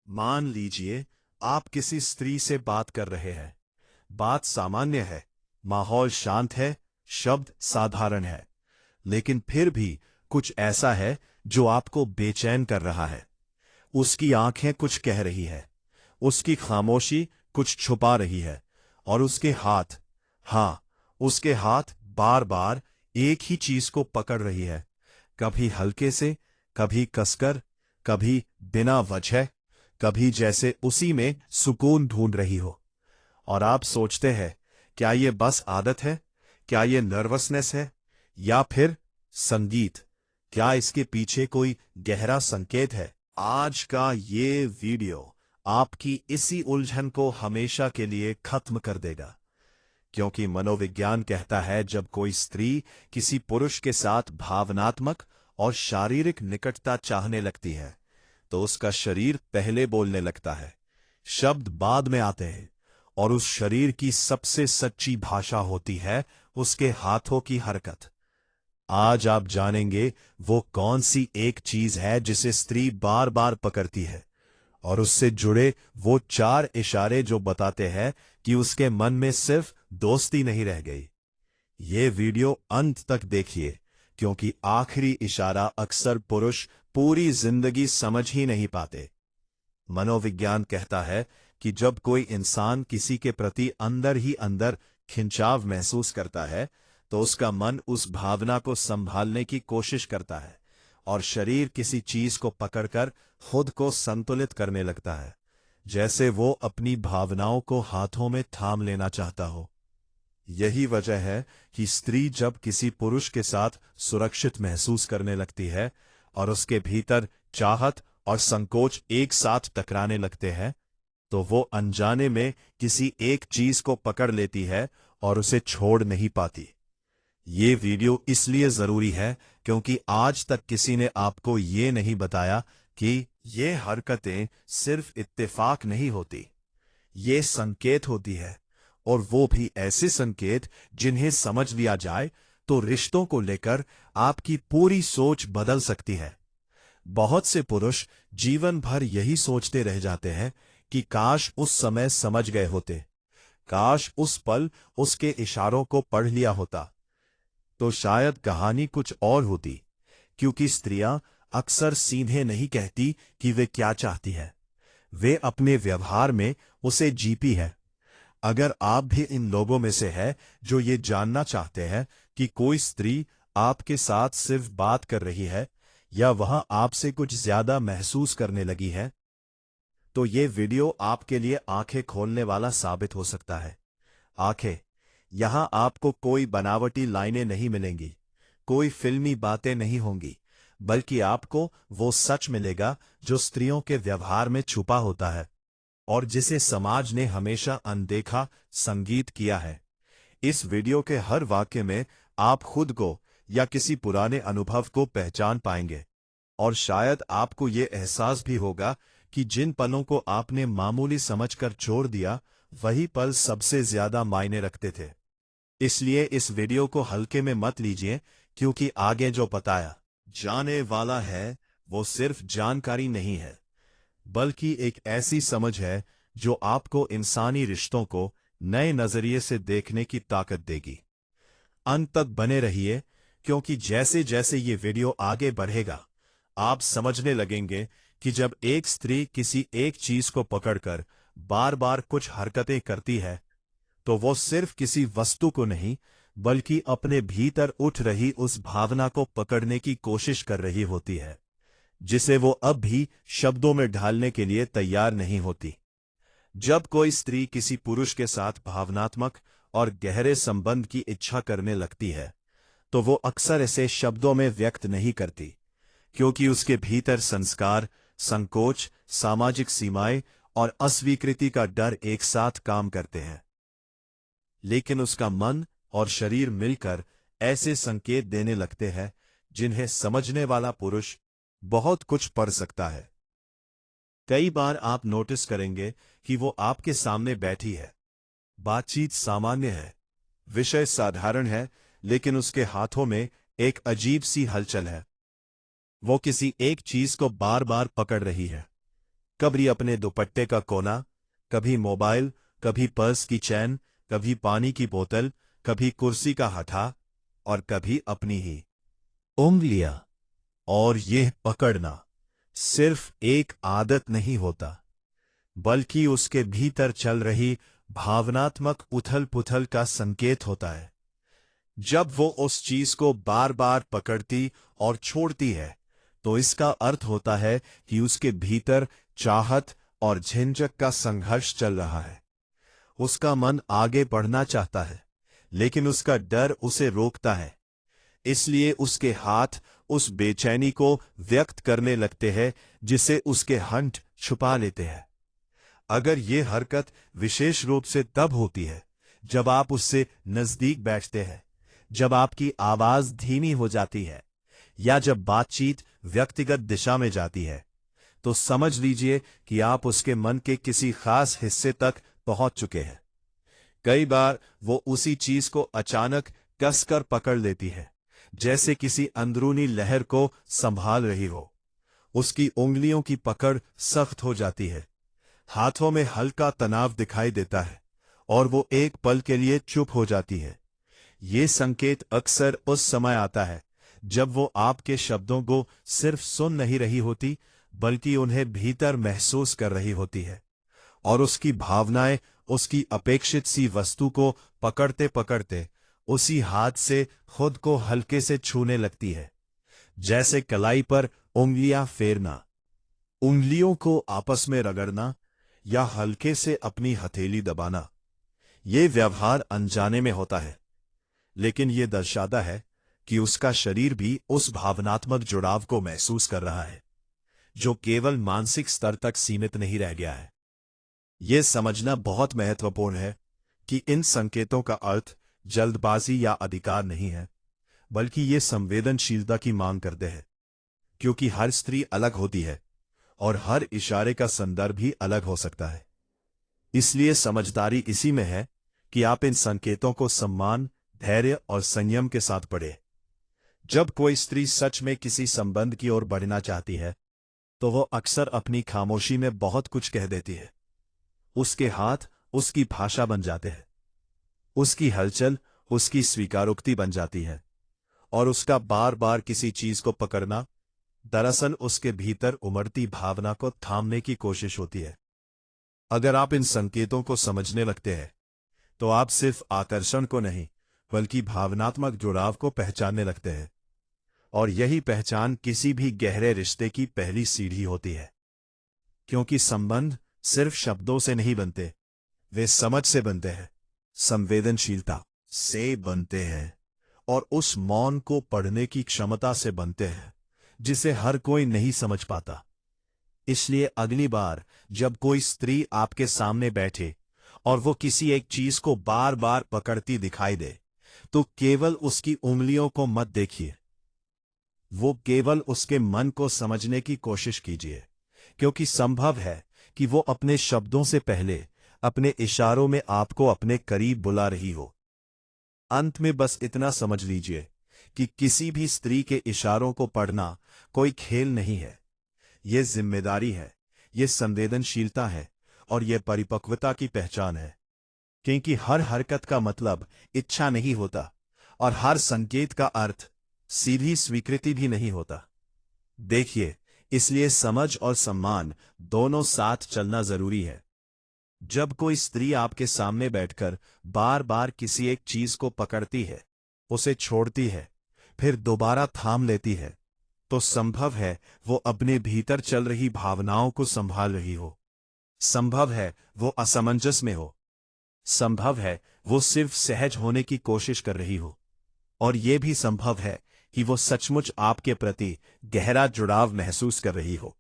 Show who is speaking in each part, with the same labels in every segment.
Speaker 1: मान लीजिए आप किसी स्त्री से बात कर रहे हैं। बात सामान्य है, माहौल शांत है, शब्द साधारण है, लेकिन फिर भी कुछ ऐसा है जो आपको बेचैन कर रहा है। उसकी आंखें कुछ कह रही है, उसकी खामोशी कुछ छुपा रही है, और उसके हाथ, हाँ, उसके हाथ बार बार एक ही चीज को पकड़ रही है। कभी हल्के से, कभी कसकर, कभी बिना वजह, कभी जैसे उसी में सुकून ढूंढ रही हो। और आप सोचते हैं, क्या ये बस आदत है? क्या ये नर्वसनेस है? या फिर संगीत? क्या इसके पीछे कोई गहरा संकेत है? आज का ये वीडियो आपकी इसी उलझन को हमेशा के लिए खत्म कर देगा। क्योंकि मनोविज्ञान कहता है, जब कोई स्त्री किसी पुरुष के साथ भावनात्मक और शारीरिक निकटता चाहने लगती है, तो उसका शरीर पहले बोलने लगता है, शब्द बाद में आते हैं, और उस शरीर की सबसे सच्ची भाषा होती है उसके हाथों की हरकत। आज आप जानेंगे वो कौन सी एक चीज है जिसे स्त्री बार बार पकड़ती है, और उससे जुड़े वो 4 इशारे जो बताते हैं कि उसके मन में सिर्फ दोस्ती नहीं रह गई। ये वीडियो अंत तक देखिए, क्योंकि आखिरी इशारा अक्सर पुरुष पूरी जिंदगी समझ ही नहीं पाते। मनोविज्ञान कहता है कि जब कोई इंसान किसी के प्रति अंदर ही अंदर खिंचाव महसूस करता है, तो उसका मन उस भावना को संभालने की कोशिश करता है, और शरीर किसी चीज को पकड़कर खुद को संतुलित करने लगता है, जैसे वो अपनी भावनाओं को हाथों में थाम लेना चाहता हो। यही वजह है कि स्त्री जब किसी पुरुष के साथ सुरक्षित महसूस करने लगती है, और उसके भीतर चाहत और संकोच एक साथ टकराने लगते हैं, तो वो अनजाने में किसी एक चीज को पकड़ लेती है और उसे छोड़ नहीं पाती। ये वीडियो इसलिए जरूरी है क्योंकि आज तक किसी ने आपको ये नहीं बताया कि ये हरकतें सिर्फ इत्तेफाक नहीं होती, ये संकेत होती है, और वो भी ऐसे संकेत जिन्हें समझ लिया जाए तो रिश्तों को लेकर आपकी पूरी सोच बदल सकती है। बहुत से पुरुष जीवन भर यही सोचते रह जाते हैं कि काश उस समय समझ गए होते, काश उस पल उसके इशारों को पढ़ लिया होता, तो शायद कहानी कुछ और होती। क्योंकि स्त्रियां अक्सर सीधे नहीं कहती कि वे क्या चाहती है, वे अपने व्यवहार में उसे जीती है। अगर आप भी इन लोगों में से है जो ये जानना चाहते हैं कि कोई स्त्री आपके साथ सिर्फ बात कर रही है या वह आपसे कुछ ज्यादा महसूस करने लगी है, तो ये वीडियो आपके लिए आंखें खोलने वाला साबित हो सकता है। आंखें, यहां आपको कोई बनावटी लाइनें नहीं मिलेंगी, कोई फिल्मी बातें नहीं होंगी, बल्कि आपको वो सच मिलेगा जो स्त्रियों के व्यवहार में छुपा होता है और जिसे समाज ने हमेशा अनदेखा संगीत किया है। इस वीडियो के हर वाक्य में आप खुद को या किसी पुराने अनुभव को पहचान पाएंगे, और शायद आपको ये एहसास भी होगा कि जिन पलों को आपने मामूली समझकर छोड़ दिया, वही पल सबसे ज्यादा मायने रखते थे। इसलिए इस वीडियो को हल्के में मत लीजिए, क्योंकि आगे जो बताया जाने वाला है वो सिर्फ जानकारी नहीं है, बल्कि एक ऐसी समझ है जो आपको इंसानी रिश्तों को नए नजरिए से देखने की ताकत देगी। अंत तक बने रहिए, क्योंकि जैसे जैसे ये वीडियो आगे बढ़ेगा, आप समझने लगेंगे कि जब एक स्त्री किसी एक चीज को पकड़कर बार बार कुछ हरकतें करती है, तो वो सिर्फ किसी वस्तु को नहीं, बल्कि अपने भीतर उठ रही उस भावना को पकड़ने की कोशिश कर रही होती है, जिसे वो अब भी शब्दों में ढालने के लिए तैयार नहीं होती। जब कोई स्त्री किसी पुरुष के साथ भावनात्मक और गहरे संबंध की इच्छा करने लगती है, तो वो अक्सर इसे शब्दों में व्यक्त नहीं करती, क्योंकि उसके भीतर संस्कार, संकोच, सामाजिक सीमाएं और अस्वीकृति का डर एक साथ काम करते हैं। लेकिन उसका मन और शरीर मिलकर ऐसे संकेत देने लगते हैं जिन्हें समझने वाला पुरुष बहुत कुछ पढ़ सकता है। कई बार आप नोटिस करेंगे कि वो आपके सामने बैठी है, बातचीत सामान्य है, विषय साधारण है, लेकिन उसके हाथों में एक अजीब सी हलचल है। वो किसी एक चीज को बार बार पकड़ रही है, कभी अपने दुपट्टे का कोना, कभी मोबाइल, कभी पर्स की चैन, कभी पानी की बोतल, कभी कुर्सी का हठा और कभी अपनी ही उंगलियां। और यह पकड़ना सिर्फ एक आदत नहीं होता, बल्कि उसके भीतर चल रही भावनात्मक उथल-पुथल का संकेत होता है। जब वो उस चीज को बार बार पकड़ती और छोड़ती है, तो इसका अर्थ होता है कि उसके भीतर चाहत और झिझक का संघर्ष चल रहा है। उसका मन आगे बढ़ना चाहता है, लेकिन उसका डर उसे रोकता है। इसलिए उसके हाथ उस बेचैनी को व्यक्त करने लगते हैं, जिसे उसके हंठ छुपा लेते हैं। अगर ये हरकत विशेष रूप से तब होती है जब आप उससे नजदीक बैठते हैं, जब आपकी आवाज धीमी हो जाती है या जब बातचीत व्यक्तिगत दिशा में जाती है, तो समझ लीजिए कि आप उसके मन के किसी खास हिस्से तक पहुंच चुके हैं। कई बार वो उसी चीज को अचानक कसकर पकड़ लेती है, जैसे किसी अंदरूनी लहर को संभाल रही हो। उसकी उंगलियों की पकड़ सख्त हो जाती है, हाथों में हल्का तनाव दिखाई देता है और वो एक पल के लिए चुप हो जाती है। ये संकेत अक्सर उस समय आता है जब वो आपके शब्दों को सिर्फ सुन नहीं रही होती, बल्कि उन्हें भीतर महसूस कर रही होती है। और उसकी भावनाएं उसकी अपेक्षित सी वस्तु को पकड़ते पकड़ते उसी हाथ से खुद को हल्के से छूने लगती है, जैसे कलाई पर उंगलियां फेरना, उंगलियों को आपस में रगड़ना या हल्के से अपनी हथेली दबाना। ये व्यवहार अनजाने में होता है, लेकिन ये दर्शाता है कि उसका शरीर भी उस भावनात्मक जुड़ाव को महसूस कर रहा है, जो केवल मानसिक स्तर तक सीमित नहीं रह गया है। यह समझना बहुत महत्वपूर्ण है कि इन संकेतों का अर्थ जल्दबाजी या अधिकार नहीं है, बल्कि ये संवेदनशीलता की मांग करते हैं, क्योंकि हर स्त्री अलग होती है और हर इशारे का संदर्भ भी अलग हो सकता है। इसलिए समझदारी इसी में है कि आप इन संकेतों को सम्मान, धैर्य और संयम के साथ पढ़ें। जब कोई स्त्री सच में किसी संबंध की ओर बढ़ना चाहती है, तो वो अक्सर अपनी खामोशी में बहुत कुछ कह देती है। उसके हाथ उसकी भाषा बन जाते हैं, उसकी हलचल उसकी स्वीकारोक्ति बन जाती है, और उसका बार बार किसी चीज को पकड़ना दरअसल उसके भीतर उमड़ती भावना को थामने की कोशिश होती है। अगर आप इन संकेतों को समझने लगते हैं, तो आप सिर्फ आकर्षण को नहीं, बल्कि भावनात्मक जुड़ाव को पहचानने लगते हैं। और यही पहचान किसी भी गहरे रिश्ते की पहली सीढ़ी होती है, क्योंकि संबंध सिर्फ शब्दों से नहीं बनते, वे समझ से बनते हैं, संवेदनशीलता से बनते हैं, और उस मौन को पढ़ने की क्षमता से बनते हैं, जिसे हर कोई नहीं समझ पाता। इसलिए अगली बार जब कोई स्त्री आपके सामने बैठे और वो किसी एक चीज को बार बार पकड़ती दिखाई दे, तो केवल उसकी उंगलियों को मत देखिए, वो केवल उसके मन को समझने की कोशिश कीजिए, क्योंकि संभव है कि वो अपने शब्दों से पहले अपने इशारों में आपको अपने करीब बुला रही हो। अंत में बस इतना समझ लीजिए कि किसी भी स्त्री के इशारों को पढ़ना कोई खेल नहीं है। ये जिम्मेदारी है, ये संवेदनशीलता है, और ये परिपक्वता की पहचान है। क्योंकि हर हरकत का मतलब इच्छा नहीं होता, और हर संकेत का अर्थ सीधी स्वीकृति भी नहीं होता। देखिए, इसलिए समझ और सम्मान दोनों साथ चलना जरूरी है। जब कोई स्त्री आपके सामने बैठकर बार बार किसी एक चीज को पकड़ती है, उसे छोड़ती है, फिर दोबारा थाम लेती है, तो संभव है वो अपने भीतर चल रही भावनाओं को संभाल रही हो। संभव है वो असमंजस में हो। संभव है वो सिर्फ सहज होने की कोशिश कर रही हो। और यह भी संभव है कि वो सचमुच आपके प्रति गहरा जुड़ाव महसूस कर रही हो।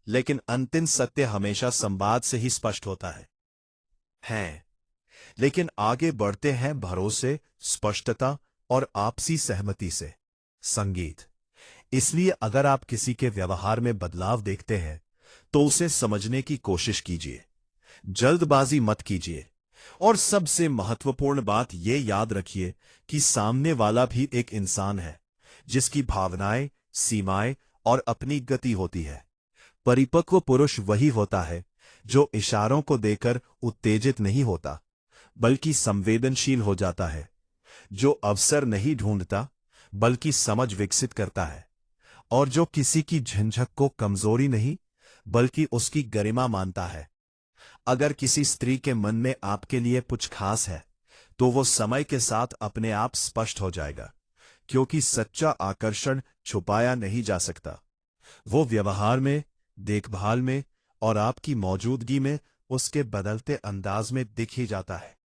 Speaker 1: लेकिन अंतिम सत्य हमेशा संवाद से ही स्पष्ट होता है। लेकिन आगे बढ़ते हैं भरोसे, स्पष्टता और आपसी सहमति से। संगीत। इसलिए अगर आप किसी के व्यवहार में बदलाव देखते हैं, तो उसे समझने की कोशिश कीजिए, जल्दबाजी मत कीजिए, और सबसे महत्वपूर्ण बात यह याद रखिए कि सामने वाला भी एक इंसान है, जिसकी भावनाएं, सीमाएं और अपनी गति होती है। परिपक्व पुरुष वही होता है जो इशारों को देकर उत्तेजित नहीं होता, बल्कि संवेदनशील हो जाता है, जो अवसर नहीं ढूंढता बल्कि समझ विकसित करता है, और जो किसी की झंझक को कमजोरी नहीं बल्कि उसकी गरिमा मानता है। अगर किसी स्त्री के मन में आपके लिए कुछ खास है, तो वो समय के साथ अपने आप स्पष्ट हो जाएगा, क्योंकि सच्चा आकर्षण छुपाया नहीं जा सकता। वो व्यवहार में, देखभाल में और आपकी मौजूदगी में उसके बदलते अंदाज में दिख ही जाता है।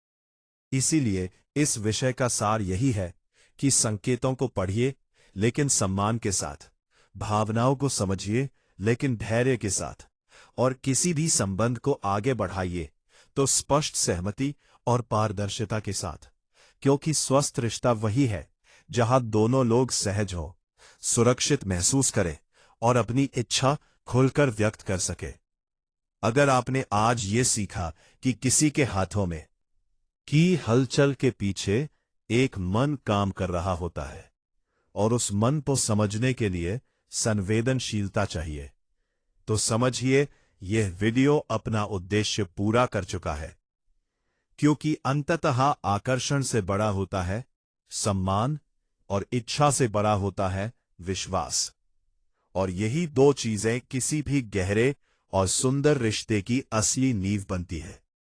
Speaker 1: इसीलिए इस विषय का सार यही है कि संकेतों को पढ़िए लेकिन सम्मान के साथ, भावनाओं को समझिए लेकिन धैर्य के साथ, और किसी भी संबंध को आगे बढ़ाइए तो स्पष्ट सहमति और पारदर्शिता के साथ, क्योंकि स्वस्थ रिश्ता वही है जहां दोनों लोग सहज हो, सुरक्षित महसूस करें और अपनी इच्छा खुलकर व्यक्त कर सके। अगर आपने आज ये सीखा कि किसी के हाथों में की हलचल के पीछे एक मन काम कर रहा होता है और उस मन को समझने के लिए संवेदनशीलता चाहिए, तो समझिए यह वीडियो अपना उद्देश्य पूरा कर चुका है, क्योंकि अंततः आकर्षण से बड़ा होता है सम्मान और इच्छा से बड़ा होता है विश्वास, और यही दो चीजें किसी भी गहरे और सुंदर रिश्ते की असली नींव बनती है।